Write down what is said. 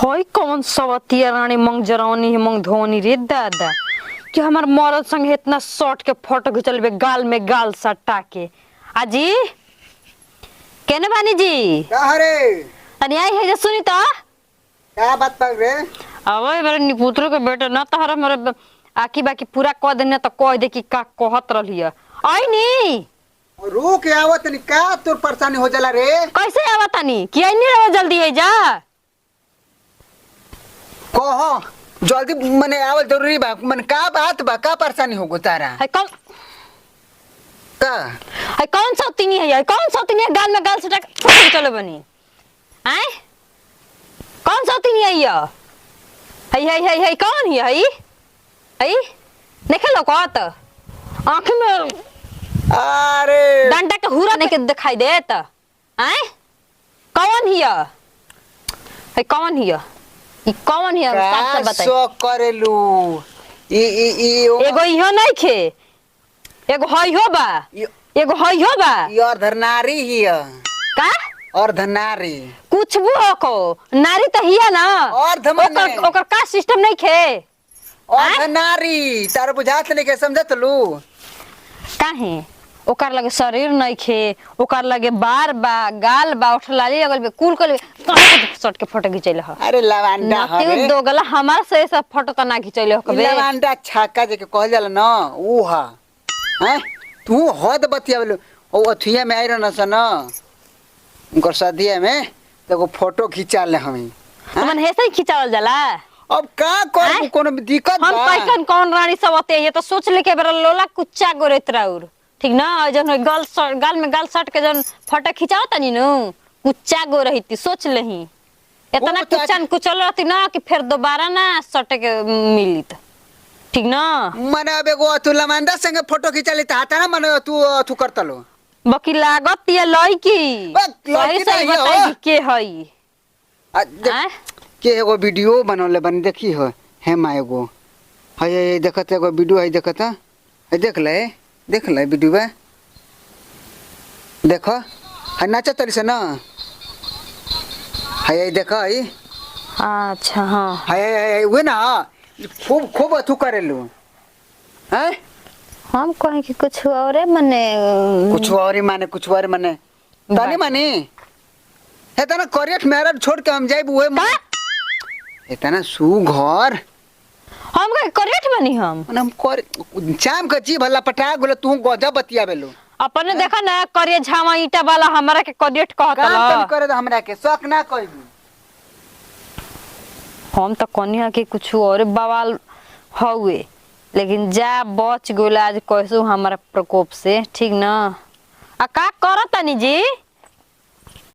होई कौन सवतिया रानी मंग जरौनी मंग धोनी रे दादा कि हमार मरद संग इतना शॉर्ट के फोटो खिंचलबे गाल में गाल सट्टा के। आजी केने बानी जी का हरे तनी आई है जे सुनी तो क्या बात कर रे। अबे मेरे निपुत्र के बेटे ना तहरा मेरे आकी बाकी पूरा कह देने तो कह दे कि का कहत रहलिया आई नी रुक आवत नहीं का तोर परेशानी हो जाला रे। कैसे आवत तनी कि आई नी रहो जल्दी है जा कहो जल्दी मने आवल जरूरी बा मन का बात बा का परेशानी हो गो तारा है कौन का है कौन सौतीनी है कौन सौतीनी है गाल में गाल सटा के चलो बनी हैं कौन सौतीनी है ये है कौन है देखे लो कत आँख में अरे डंडा के हुरा नहीं के दिखाई देत हैं कौन है कौन है ई कौन है साफ से बताई सो करेलू ई एगो इहो नहीं खे एगो हई हो बा एगो हई हो बा ई अर्धनारी हिया का अर्धनारी कुछ भी हो को नारी तो हिया ना अर्ध मने ओकर का सिस्टम नहीं खे अर्धनारी तार बुझात नहीं के समझत लू काहे ओकर लगे शरीर नहीं खे ओकर लगे बार बा गाल बा उठलाली लगल बे कुल कल शॉट के फोटो खिचैले ह अरे लवांडा हवे नती दो गला हमार से सब फोटो त ना खिचैले हो कबे लवांडा छक्का जे के कहल जाला न ऊ हा हैं तू हद बतियावलो ओ अथिया में आई रहन सन उनकर शादिया में तो फोटो खिंचा ले हमें मन हेसे ही खिचावल जाला अब का कर कोनो दिक्कत हम बा कैसन कौन रानी सब होते ये तो सोच ले के बेरा लोला कुच्चा गोरेत राउर ठीक ना जन गाल में गाल सट के जन फोटो खिंचाओ तनी नु कुच्चा गो रही सोच लेही इतना कुच्चन कुचल रहती ना कि फिर दोबारा ना सट के मिली त ठीक ना मने अब एगो तू लमांडा संगे फोटो खिंचा ले हाता ना मने तू करतलो बाकी लागत ये लड़की लड़की सही नहीं बताई हो। के हई के एगो वीडियो बनौले बन देखी हो हे मा एगो है देखत एगो वीडियो है देखत है देख ले वीडियो बा देखो है नाचा तरी से ना है देखो है अच्छा हाँ है वे ना खूब खूब अथु करेलू हैं हम कहे कि कुछ और मने कुछ और माने तानी मानी है तना करियट मैरिज छोड़ के हम जाइब ओए इतना सु घर हम का करेट बनी हम कर चाम के जी भला पटा गेलो तू गजब बतिया बेलो अपने देखा ना करिए झामा ईटा वाला हमरा के करेट कहत काम करे हमरा के शौक ना कहबी हम तो कनिया के कुछ और बवाल हउए लेकिन जा बच गोला आज कैसो हमारा प्रकोप से ठीक ना आ का करत तनी जी